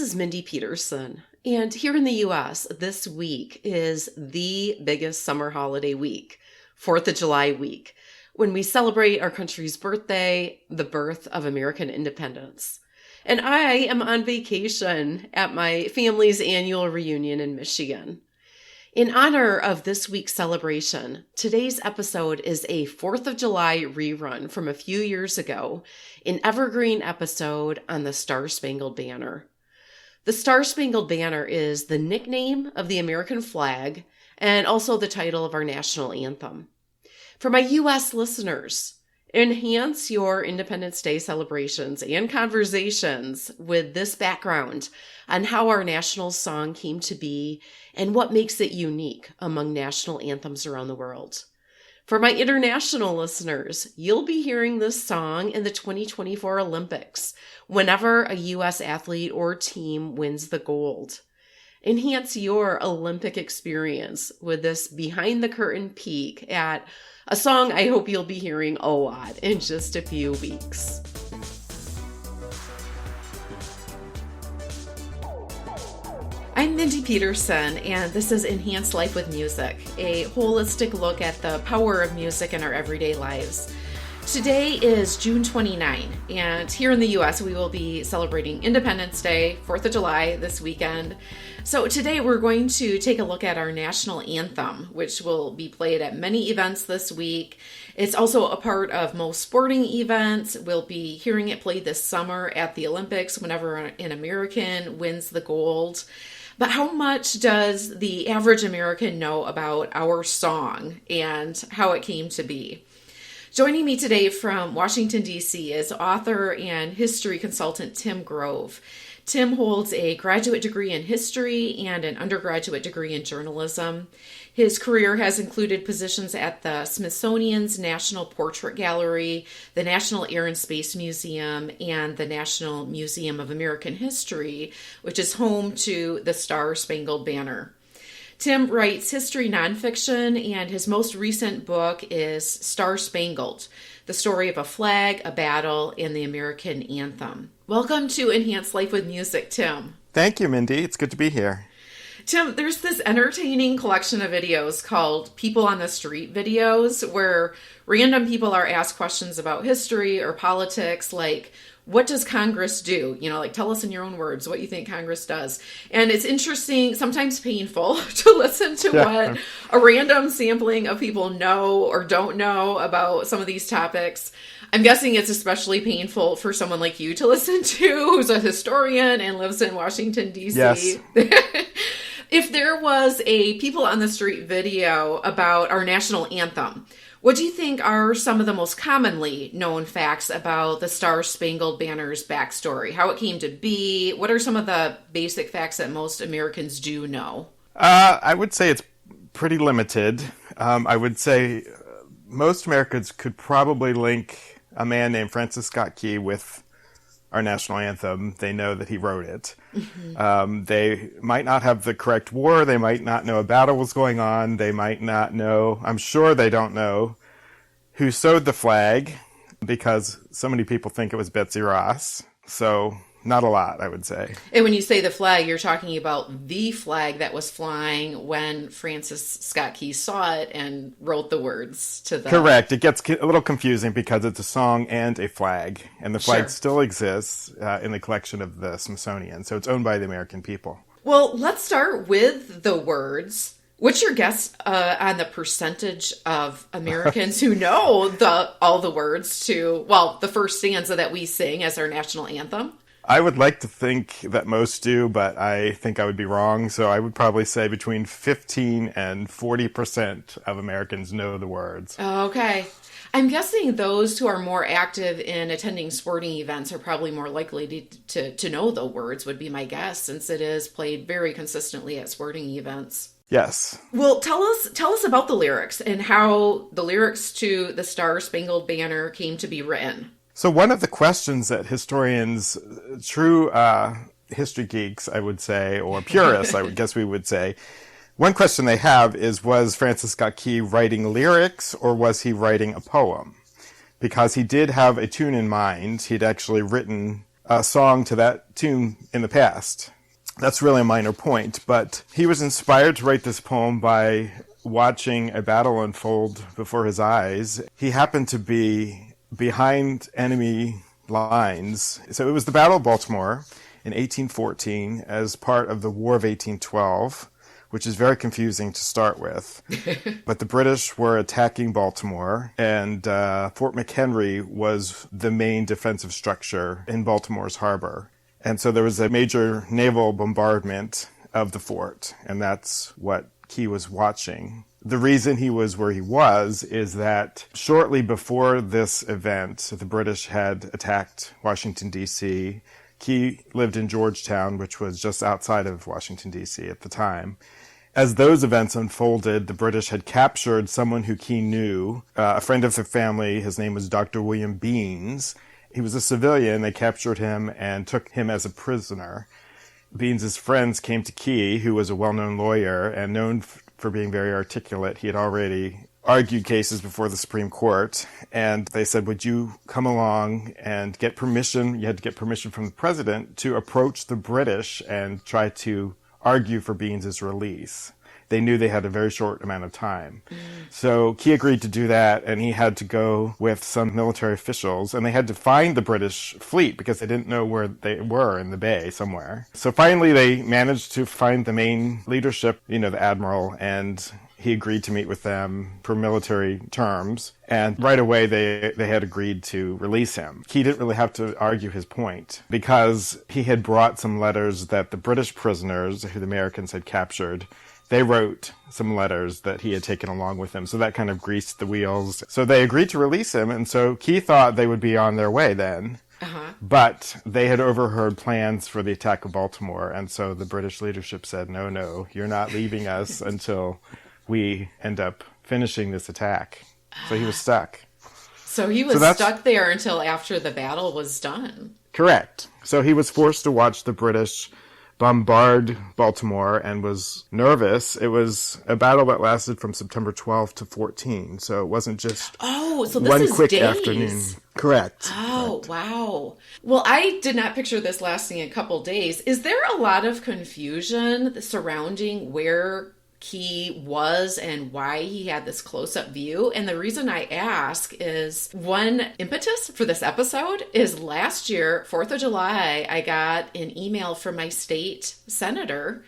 is Mindy Peterson, and here in the US, this week is the biggest summer holiday week, 4th of July week, when we celebrate our country's birthday, the birth of American independence. And I am on vacation at my family's annual reunion in Michigan. In honor of this week's celebration, today's episode is a 4th of July rerun from a few years ago, an evergreen episode on the Star Spangled Banner. The Star Spangled Banner is the nickname of the American flag and also the title of our national anthem. For my U.S. listeners, enhance your Independence Day celebrations and conversations with this background on how our national song came to be and what makes it unique among national anthems around the world. For my international listeners, you'll be hearing this song in the 2024 Olympics whenever a U.S. athlete or team wins the gold. Enhance your Olympic experience with this behind-the-curtain peek at a song I hope you'll be hearing a lot in just a few weeks. I'm Mindy Peterson, and this is Enhance Life with Music, a holistic look at the power of music in our everyday lives. Today is June 29, and here in the U.S. we will be celebrating Independence Day, 4th of July this weekend. So today we're going to take a look at our national anthem, which will be played at many events this week. It's also a part of most sporting events. We'll be hearing it played this summer at the Olympics whenever an American wins the gold. But how much does the average American know about our song and how it came to be? Joining me today from Washington, D.C. is author and history consultant Tim Grove. Tim holds a graduate degree in history and an undergraduate degree in journalism. His career has included positions at the Smithsonian's National Portrait Gallery, the National Air and Space Museum, and the National Museum of American History, which is home to the Star Spangled Banner. Tim writes history nonfiction, and his most recent book is Star Spangled, the story of a flag, a battle, and the American anthem. Welcome to Enhance Life with Music, Tim. Thank you, Mindy. It's good to be here. Tim, there's this entertaining collection of videos called People on the Street videos, where random people are asked questions about history or politics, like, what does Congress do? Tell us in your own words what you think Congress does. And it's interesting, sometimes painful, to listen to what a random sampling of people know or don't know about some of these topics. I'm guessing it's especially painful for someone like you to listen to, who's a historian and lives in Washington, D.C. Yes. If there was a People on the Street video about our national anthem, what do you think are some of the most commonly known facts about the Star Spangled Banner's backstory? How it came to be? What are some of the basic facts that most Americans do know? I would say it's pretty limited. I would say most Americans could probably link a man named Francis Scott Key with our national anthem. They know that he wrote it. Mm-hmm. They might not have the correct war. They might not know a battle was going on. They might not know, I'm sure they don't know, who sewed the flag, because so many people think it was Betsy Ross. So not a lot, I would say. And when you say the flag, you're talking about the flag that was flying when Francis Scott Key saw it and wrote the words to the... Correct. It gets a little confusing because it's a song and a flag. And the flag still exists in the collection of the Smithsonian. So it's owned by the American people. Well, let's start with the words. What's your guess on the percentage of Americans who know all the words to, the first stanza that we sing as our national anthem? I would like to think that most do, but I think I would be wrong. So I would probably say between 15 and 40% of Americans know the words. Okay. I'm guessing those who are more active in attending sporting events are probably more likely to know the words, would be my guess, since it is played very consistently at sporting events. Yes. Well, tell us about the lyrics and how the lyrics to the Star Spangled Banner came to be written. So one of the questions that historians, true history geeks, I would say, or purists, I would guess we would say, one question they have is, was Francis Scott Key writing lyrics or was he writing a poem? Because he did have a tune in mind. He'd actually written a song to that tune in the past. That's really a minor point, but he was inspired to write this poem by watching a battle unfold before his eyes. He happened to be behind enemy lines. So it was the Battle of Baltimore in 1814 as part of the War of 1812, which is very confusing to start with. But the British were attacking Baltimore, and Fort McHenry was the main defensive structure in Baltimore's harbor. And so there was a major naval bombardment of the fort, and that's what Key was watching. The reason he was where he was is that shortly before this event, the British had attacked Washington, D.C. Key lived in Georgetown, which was just outside of Washington, D.C. at the time. As those events unfolded, the British had captured someone who Key knew, a friend of the family. His name was Dr. William Beans. He was a civilian. They captured him and took him as a prisoner. Beans's friends came to Key, who was a well-known lawyer and known for being very articulate. He had already argued cases before the Supreme Court, and they said, would you come along and get permission? You had to get permission from the president to approach the British and try to argue for Beans's release. They knew they had a very short amount of time. So Key agreed to do that, and he had to go with some military officials, and they had to find the British fleet because they didn't know where they were in the bay somewhere. So finally they managed to find the main leadership, the admiral, and he agreed to meet with them for military terms. And right away they had agreed to release him. He didn't really have to argue his point because he had brought some letters that the British prisoners who the Americans had captured, they wrote some letters that he had taken along with him. So that kind of greased the wheels. So they agreed to release him. And so Key thought they would be on their way then. But they had overheard plans for the attack of Baltimore. And so the British leadership said, no, you're not leaving us until we end up finishing this attack. So he was stuck. So he was stuck there until after the battle was done. Correct. So he was forced to watch the British bombard Baltimore and was nervous. It was a battle that lasted from September 12th to 14. So it wasn't just one quick days. Afternoon. Correct. Oh, correct. Wow. Well, I did not picture this lasting a couple days. Is there a lot of confusion surrounding where Key was and why he had this close-up view? And the reason I ask is one impetus for this episode is last year, 4th of July, I got an email from my state senator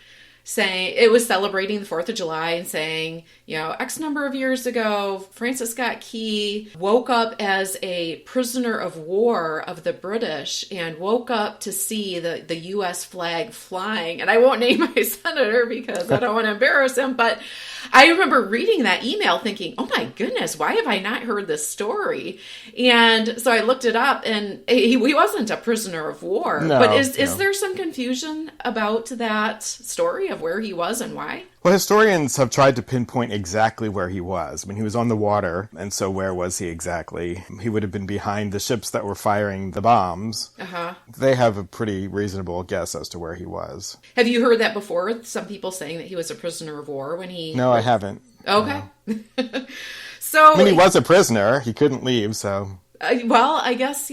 saying it was celebrating the 4th of July and saying, X number of years ago, Francis Scott Key woke up as a prisoner of war of the British and woke up to see the U.S. flag flying. And I won't name my senator because I don't want to embarrass him, but I remember reading that email thinking, oh my goodness, why have I not heard this story? And so I looked it up, and he wasn't a prisoner of war. No, but is there some confusion about that story of where he was and why? Well, historians have tried to pinpoint exactly where he was. I mean, he was on the water, and so where was he exactly? He would have been behind the ships that were firing the bombs. They have a pretty reasonable guess as to where he was. Have you heard that before? Some people saying that he was a prisoner of war when he... No, I haven't. Okay. No. So... I mean, he was a prisoner. He couldn't leave, so... Well, I guess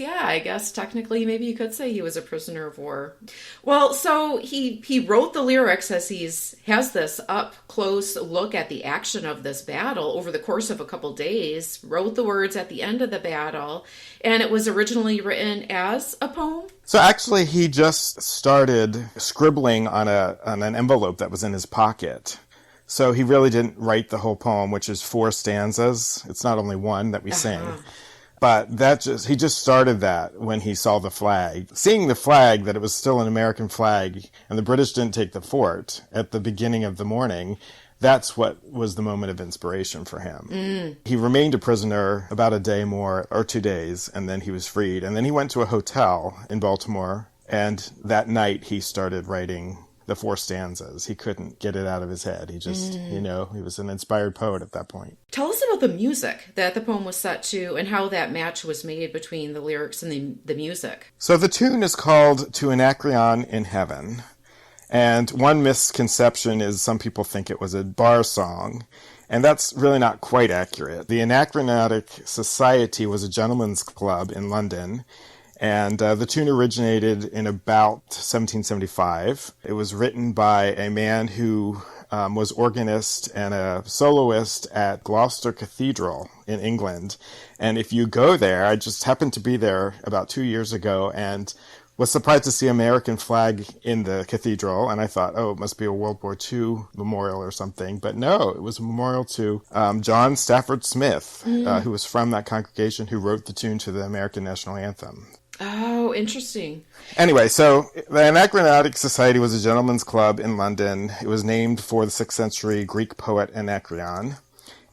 technically maybe you could say he was a prisoner of war. Well, so he wrote the lyrics as has this up close look at the action of this battle over the course of a couple days, wrote the words at the end of the battle, and it was originally written as a poem. So actually he just started scribbling on an envelope that was in his pocket. So he really didn't write the whole poem, which is 4 stanzas. It's not only one that we sing. But he just started that when he saw the flag. Seeing the flag, that it was still an American flag, and the British didn't take the fort at the beginning of the morning, that's what was the moment of inspiration for him. He remained a prisoner about a day more, or 2 days, and then he was freed. And then he went to a hotel in Baltimore, and that night he started writing the 4 stanzas. He couldn't get it out of his head. He just, he was an inspired poet at that point. Tell us about the music that the poem was set to and how that match was made between the lyrics and the music. So the tune is called To Anacreon in Heaven. And one misconception is some people think it was a bar song. And that's really not quite accurate. The Anacreontic Society was a gentleman's club in London. And the tune originated in about 1775. It was written by a man who was organist and a soloist at Gloucester Cathedral in England. And if you go there, I just happened to be there about 2 years ago and was surprised to see an American flag in the cathedral. And I thought, oh, it must be a World War II memorial or something. But no, it was a memorial to John Stafford Smith, who was from that congregation who wrote the tune to the American national anthem. Oh, interesting. Anyway, so the Anacreontic Society was a gentleman's club in London. It was named for the 6th century Greek poet Anacreon.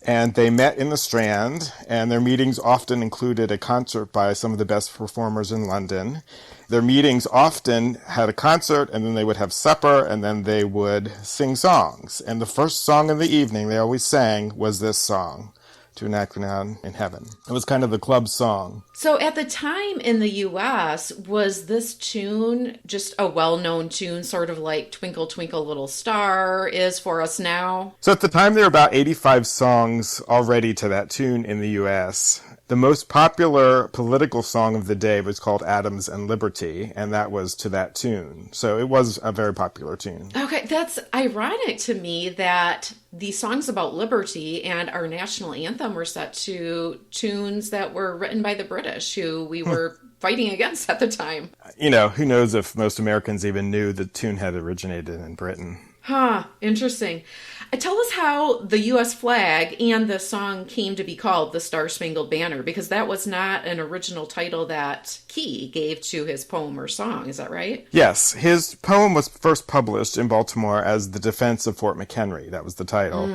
And they met in the Strand, and their meetings often included a concert by some of the best performers in London. Their meetings often had a concert, and then they would have supper, and then they would sing songs. And the first song in the evening they always sang was this song, To Anacreon in Heaven. It was kind of the club song. So at the time in the U.S., was this tune just a well-known tune, sort of like Twinkle, Twinkle, Little Star is for us now? So at the time, there were about 85 songs already to that tune in the U.S. The most popular political song of the day was called Atoms and Liberty, and that was to that tune. So it was a very popular tune. Okay, that's ironic to me that these songs about liberty and our national anthem were set to tunes that were written by the British, who we were fighting against at the time. You know, who knows if most Americans even knew the tune had originated in Britain. Huh, interesting. Tell us how the U.S. flag and the song came to be called the Star Spangled Banner, because that was not an original title that Key gave to his poem or song. Is that right? Yes. His poem was first published in Baltimore as The Defense of Fort McHenry. That was the title.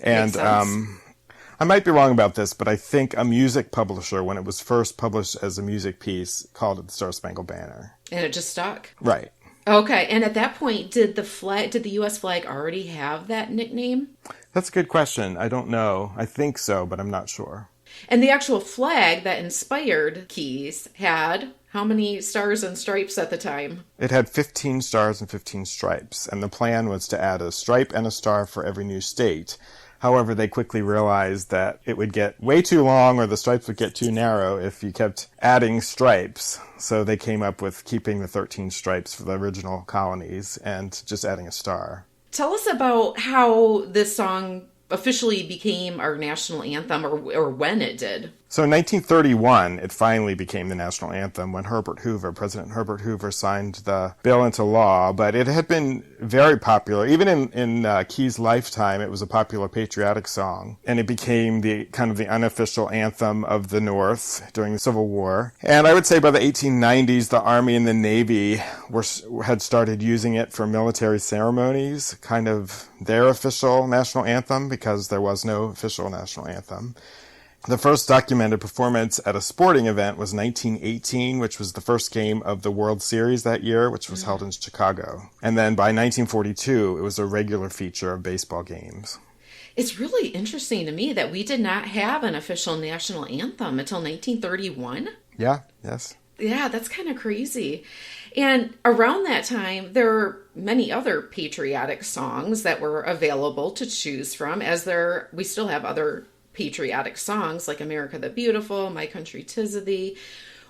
And I might be wrong about this, but I think a music publisher, when it was first published as a music piece, called it the Star Spangled Banner. And it just stuck? Right. Okay, and at that point, did the U.S. flag already have that nickname? That's a good question. I don't know. I think so, but I'm not sure. And the actual flag that inspired Keyes had how many stars and stripes at the time? It had 15 stars and 15 stripes, and the plan was to add a stripe and a star for every new state. However, they quickly realized that it would get way too long or the stripes would get too narrow if you kept adding stripes. So they came up with keeping the 13 stripes for the original colonies and just adding a star. Tell us about how this song officially became our national anthem, or when it did. So in 1931, it finally became the national anthem when President Herbert Hoover signed the bill into law. But it had been very popular. Even in Key's lifetime, it was a popular patriotic song. And it became the kind of the unofficial anthem of the North during the Civil War. And I would say by the 1890s, the Army and the Navy had started using it for military ceremonies, kind of their official national anthem, because there was no official national anthem. The first documented performance at a sporting event was 1918, which was the first game of the World Series that year, which was held in Chicago. And then by 1942, it was a regular feature of baseball games. It's really interesting to me that we did not have an official national anthem until 1931. Yeah, yes. Yeah, that's kind of crazy. And around that time, there were many other patriotic songs that were available to choose from, we still have other patriotic songs like America the Beautiful, My Country 'Tis of Thee.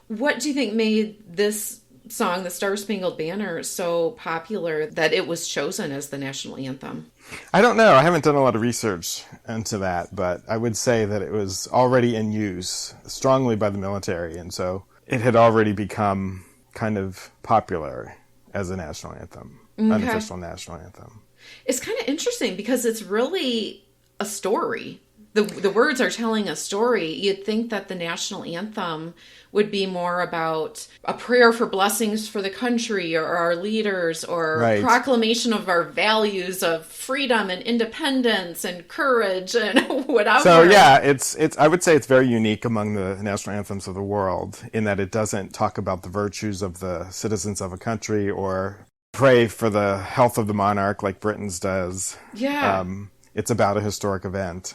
What do you think made this song, the Star Spangled Banner, so popular that it was chosen as the national anthem? I don't know. I haven't done a lot of research into that, but I would say that it was already in use strongly by the military, and so it had already become kind of popular as a national anthem, unofficial national anthem. It's kind of interesting because it's really a story. The words are telling a story. You'd think that the national anthem would be more about a prayer for blessings for the country or our leaders, or proclamation of our values of freedom and independence and courage and whatever. So yeah, it's I would say it's very unique among the national anthems of the world in that it doesn't talk about the virtues of the citizens of a country or pray for the health of the monarch like Britain's does. Yeah. It's about a historic event.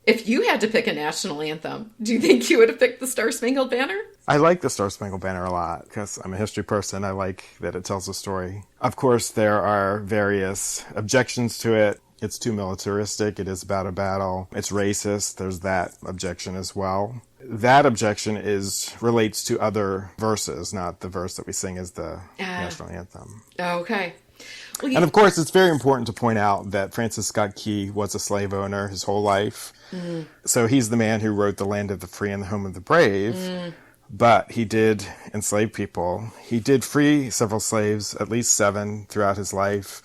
If you had to pick a national anthem, do you think you would have picked the Star Spangled Banner? I like the Star Spangled Banner a lot because I'm a history person. I like that it tells a story. Of course, there are various objections to it. It's too militaristic. It is about a battle. It's racist. There's that objection as well. that objection relates to other verses, not the verse that we sing as the national anthem. Okay. Well, and of course, it's very important to point out that Francis Scott Key was a slave owner his whole life. So he's the man who wrote The Land of the Free and the Home of the Brave. But he did enslave people. He did free several slaves, at least 7, throughout his life.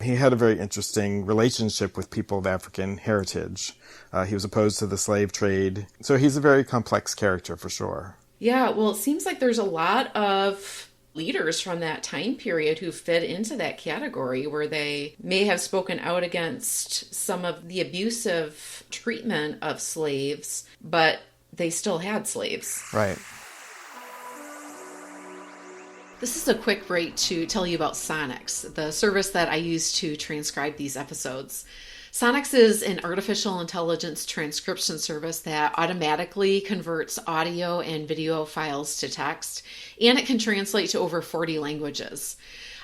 He had a very interesting relationship with people of African heritage. He was opposed to the slave trade. So he's a very complex character for sure. Yeah, well, it seems like there's a lot of leaders from that time period who fit into that category where they may have spoken out against some of the abusive treatment of slaves, but they still had slaves. Right. This is a quick break to tell you about Sonics, the service that I use to transcribe these episodes. Sonics is an artificial intelligence transcription service that automatically converts audio and video files to text, and it can translate to over 40 languages.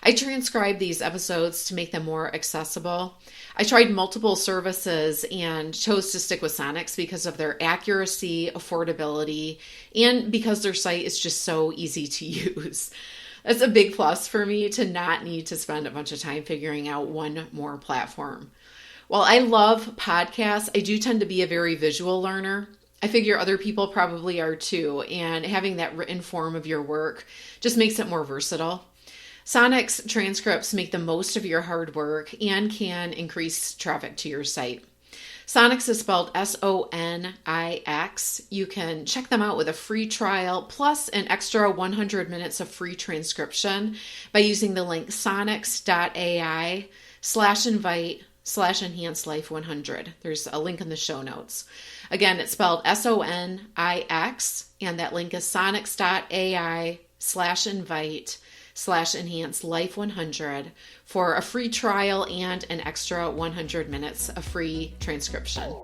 I transcribe these episodes to make them more accessible. I tried multiple services and chose to stick with Sonics because of their accuracy, affordability, and because their site is just so easy to use. That's a big plus for me to not need to spend a bunch of time figuring out one more platform. While I love podcasts, I do tend to be a very visual learner. I figure other people probably are too, and having that written form of your work just makes it more versatile. Sonics transcripts make the most of your hard work and can increase traffic to your site. Sonics is spelled Sonix. You can check them out with a free trial plus an extra 100 minutes of free transcription by using the link sonix.ai/invite/enhancedlife100. There's a link in the show notes. Again, it's spelled Sonix, and that link is sonix.ai/invite/enhancedlife100 for a free trial and an extra 100 minutes of free transcription.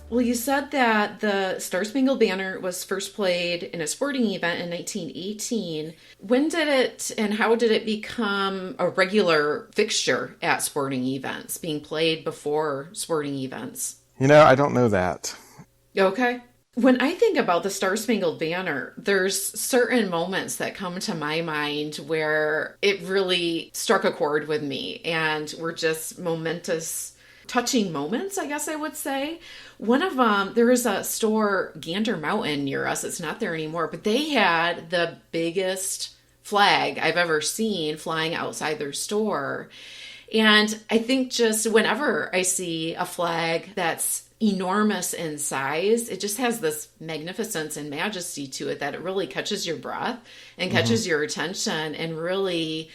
Well, you said that the Star Spangled Banner was first played in a sporting event in 1918. When did it and how did it become a regular fixture at sporting events, being played before sporting events? I don't know that. Okay. When I think about the Star Spangled Banner, there's certain moments that come to my mind where it really struck a chord with me and were just momentous, touching moments, I guess I would say. One of them, there was a store, Gander Mountain, near us. It's not there anymore, but they had the biggest flag I've ever seen flying outside their store. And I think just whenever I see a flag that's enormous in size, it just has this magnificence and majesty to it that it really catches your breath and catches your attention and really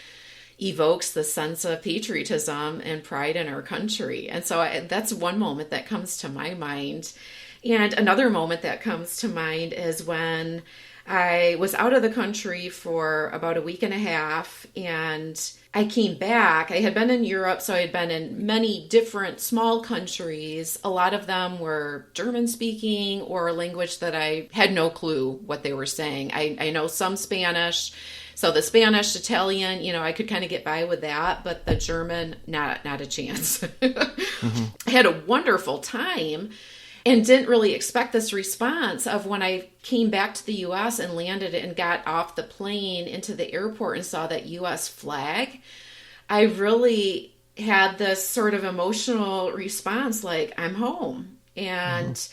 evokes the sense of patriotism and pride in our country. And so that's one moment that comes to my mind. And another moment that comes to mind is when I was out of the country for about a week and a half, and I came back. I had been in Europe, so I had been in many different small countries. A lot of them were German speaking or a language that I had no clue what they were saying. I know some Spanish. So the Spanish, Italian, I could kind of get by with that, but the German, not a chance. I had a wonderful time and didn't really expect this response of when I came back to the U.S. and landed and got off the plane into the airport and saw that U.S. flag. I really had this sort of emotional response, like, I'm home. And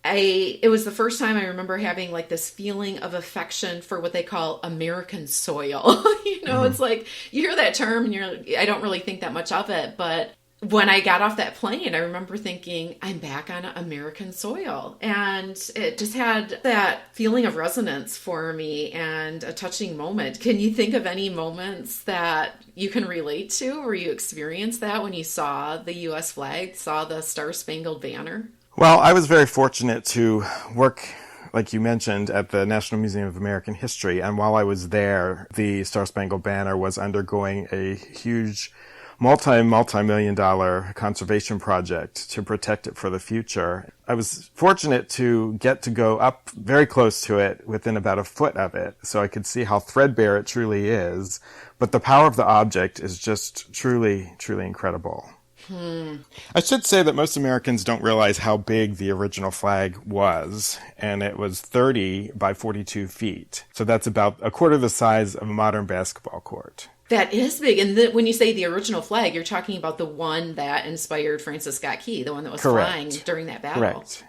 it was the first time I remember having like this feeling of affection for what they call American soil. It's like, you hear that term and I don't really think that much of it, but when I got off that plane, I remember thinking, I'm back on American soil. And it just had that feeling of resonance for me and a touching moment. Can you think of any moments that you can relate to where you experienced that when you saw the U.S. flag, saw the Star Spangled Banner? Well, I was very fortunate to work, like you mentioned, at the National Museum of American History. And while I was there, the Star Spangled Banner was undergoing a huge multi-million-dollar conservation project to protect it for the future. I was fortunate to get to go up very close to it within about a foot of it, so I could see how threadbare it truly is. But the power of the object is just truly, truly incredible. I should say that most Americans don't realize how big the original flag was, and it was 30 by 42 feet. So that's about a quarter the size of a modern basketball court. That is big. And when you say the original flag, you're talking about the one that inspired Francis Scott Key, the one that was flying during that battle. Correct.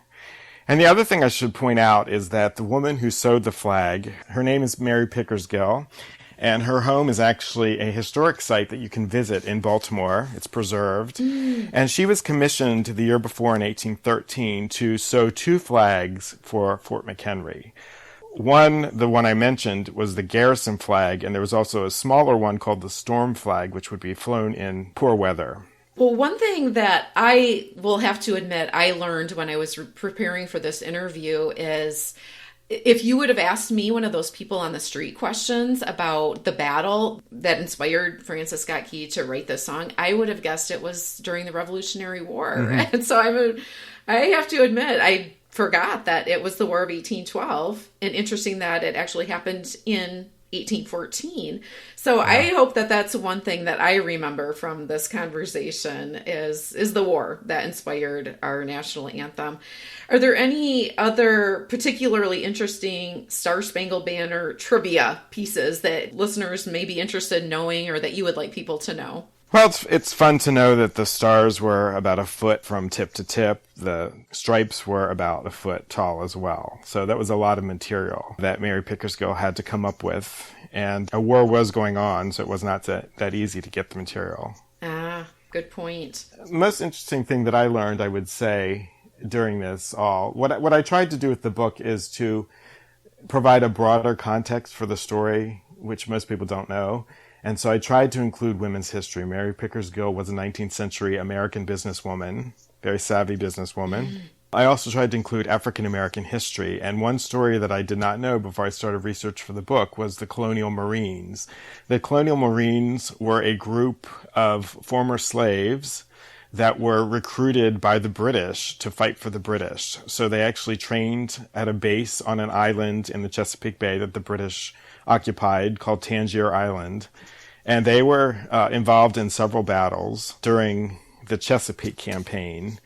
And the other thing I should point out is that the woman who sewed the flag, her name is Mary Pickersgill, and her home is actually a historic site that you can visit in Baltimore. It's preserved. And she was commissioned the year before in 1813 to sew 2 flags for Fort McHenry. The one I mentioned, was the garrison flag, and there was also a smaller one called the storm flag, which would be flown in poor weather. Well, one thing that I will have to admit I learned when I was preparing for this interview is, if you would have asked me one of those people on the street questions about the battle that inspired Francis Scott Key to write this song, I would have guessed it was during the Revolutionary War. And so I have to admit, I forgot that it was the War of 1812. And interesting that it actually happened in 1814. So I hope that that's one thing that I remember from this conversation is the war that inspired our national anthem. Are there any other particularly interesting Star Spangled Banner trivia pieces that listeners may be interested in knowing, or that you would like people to know? Well, it's fun to know that the stars were about a foot from tip to tip. The stripes were about a foot tall as well. So that was a lot of material that Mary Pickersgill had to come up with. And a war was going on, so it was not that easy to get the material. Ah, good point. The most interesting thing that I learned, I would say, during this what I tried to do with the book is to provide a broader context for the story, which most people don't know. And so I tried to include women's history. Mary Pickersgill was a 19th century American businesswoman, very savvy businesswoman. I also tried to include African American history. And one story that I did not know before I started research for the book was the Colonial Marines. The Colonial Marines were a group of former slaves that were recruited by the British to fight for the British. So they actually trained at a base on an island in the Chesapeake Bay that the British occupied called Tangier Island. And they were involved in several battles during the Chesapeake campaign.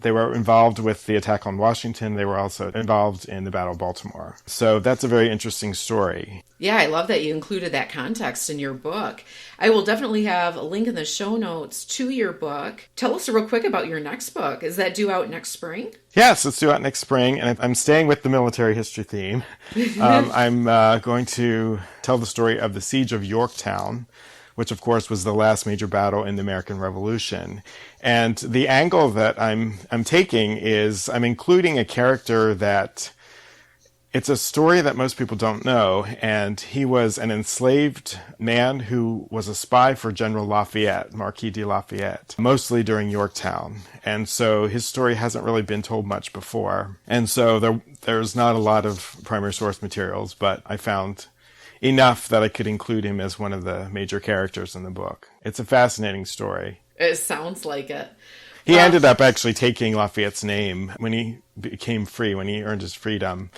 They were involved with the attack on Washington. They were also involved in the Battle of Baltimore. So that's a very interesting story. Yeah, I love that you included that context in your book. I will definitely have a link in the show notes to your book. Tell us real quick about your next book. Is that due out next spring? Yes, it's due out next spring, and I'm staying with the military history theme. I'm going to tell the story of the Siege of Yorktown, which of course was the last major battle in the American Revolution. And the angle that I'm taking is I'm including a character that it's a story that most people don't know, and he was an enslaved man who was a spy for General Lafayette, Marquis de Lafayette, mostly during Yorktown. And so his story hasn't really been told much before. And so there's not a lot of primary source materials, but I found enough that I could include him as one of the major characters in the book. It's a fascinating story. It sounds like it. He ended up actually taking Lafayette's name when he became free, when he earned his freedom.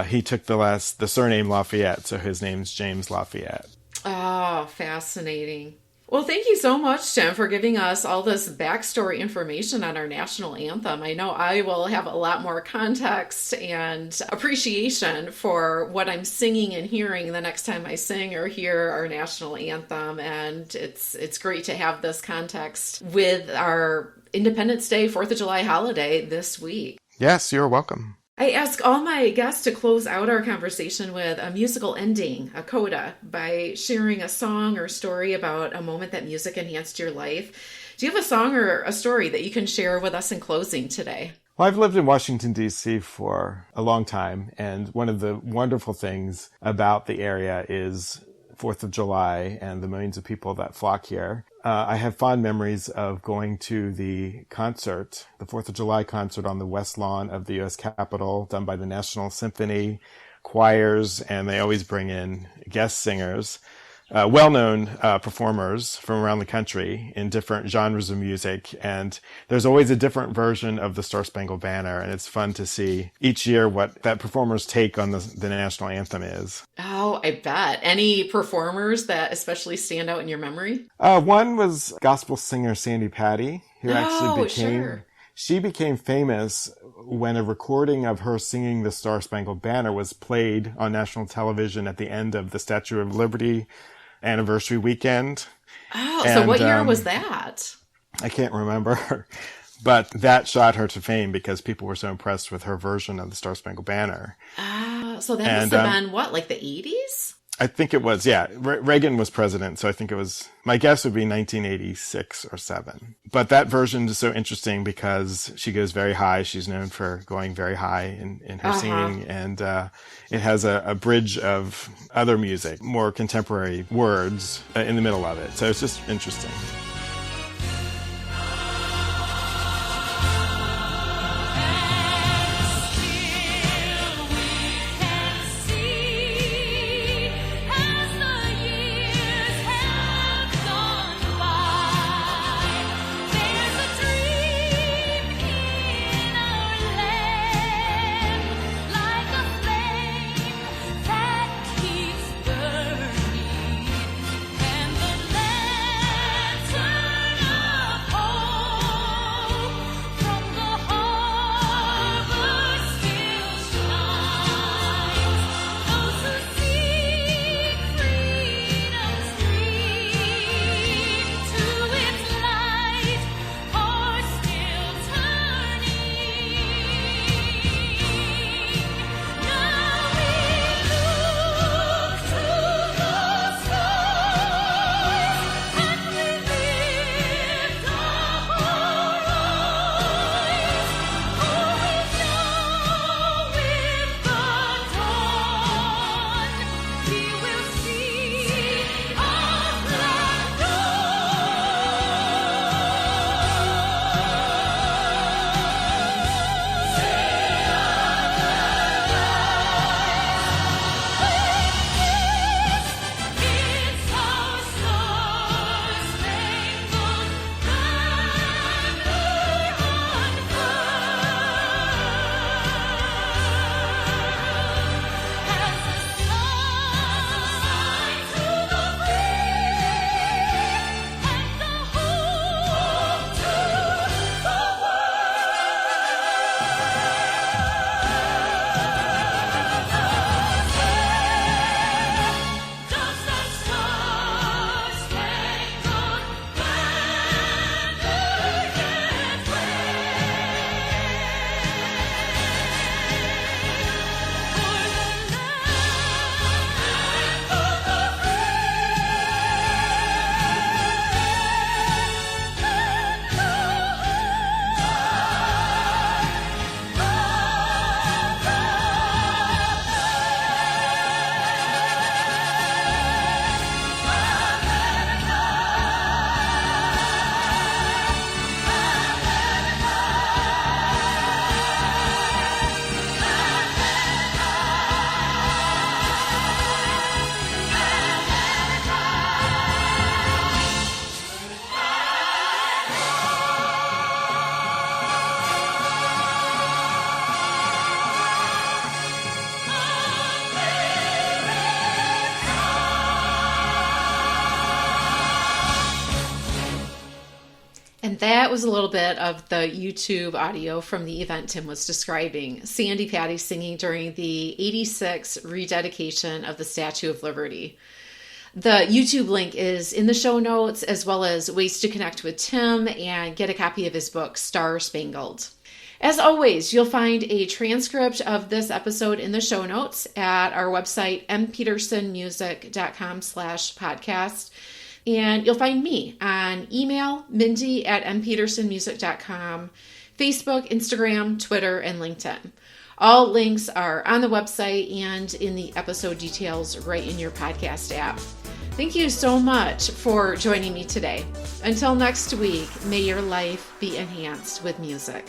He took the surname Lafayette, so his name's James Lafayette. Oh, fascinating. Well, thank you so much, Tim, for giving us all this backstory information on our national anthem. I know I will have a lot more context and appreciation for what I'm singing and hearing the next time I sing or hear our national anthem. And it's great to have this context with our Independence Day, 4th of July holiday this week. Yes, you're welcome. I ask all my guests to close out our conversation with a musical ending, a coda, by sharing a song or story about a moment that music enhanced your life. Do you have a song or a story that you can share with us in closing today? Well, I've lived in Washington, D.C. for a long time, and one of the wonderful things about the area is 4th of July and the millions of people that flock here. I have fond memories of going to the concert, the 4th of July concert on the West Lawn of the U.S. Capitol, done by the National Symphony, choirs, and they always bring in guest singers. well-known performers from around the country in different genres of music. And there's always a different version of the Star Spangled Banner. And it's fun to see each year what that performer's take on the national anthem is. Oh, I bet. Any performers that especially stand out in your memory? One was gospel singer Sandy Patty, who actually Sure. She became famous when a recording of her singing the Star Spangled Banner was played on national television at the end of the Statue of Liberty anniversary weekend. Oh, so what year was that? I can't remember. But that shot her to fame because people were so impressed with her version of the Star Spangled Banner. So that must have been, what, like the 80s? I think it was, yeah. Reagan was president, so I think it was, my guess would be 1986 or 7. But that version is so interesting because she goes very high. She's known for going very high in her singing. And it has a bridge of other music, more contemporary words in the middle of it. So it's just interesting. And that was a little bit of the YouTube audio from the event Tim was describing. Sandy Patty singing during the 86 rededication of the Statue of Liberty. The YouTube link is in the show notes, as well as ways to connect with Tim and get a copy of his book, Star Spangled. As always, you'll find a transcript of this episode in the show notes at our website, mpetersonmusic.com/podcast. And you'll find me on email, mindy@mpetersonmusic.com, Facebook, Instagram, Twitter, and LinkedIn. All links are on the website and in the episode details right in your podcast app. Thank you so much for joining me today. Until next week, may your life be enhanced with music.